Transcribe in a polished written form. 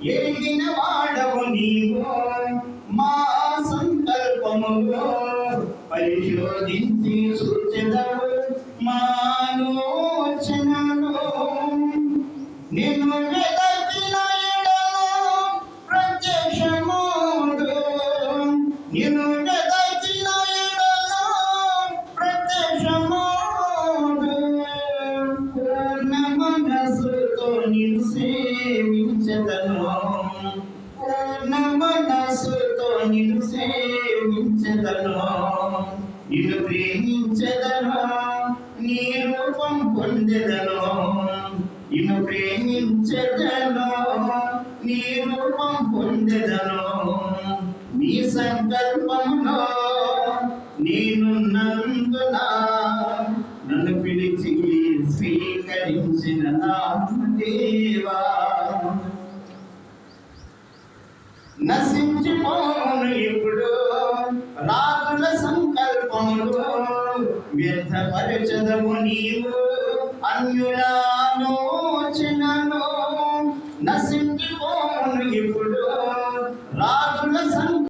ఎరిగిన వాడవు నీవు మా సంకల్పములో పరిశోధించి సూచెదవు మా ఆలోచనలో నిన్ను వెదకిన ఎడల ప్రత్యక్షమౌదు నిన్ను వెదకిన ఎడల ప్రత్యక్షమౌదు పూర్ణ మనసుతో నిన్ను సేవించెదను పూర్ణ మనసుతో నిన్ను సేవించెదను నిన్ను ప్రేమించెదను నీ రూపం పొందెదను నిన్ను ప్రేమించెదను నీ రూపం పొందెదను నీ సంకల్పంలో నేనున్నందున నన్ను పిలిచి స్వీకరించిన నా దేవా నశించిపోను ఇప్పుడు రాజుల సంకల్పములు వ్యర్థపరచదవు నీవు అన్యుల ఆలోచనను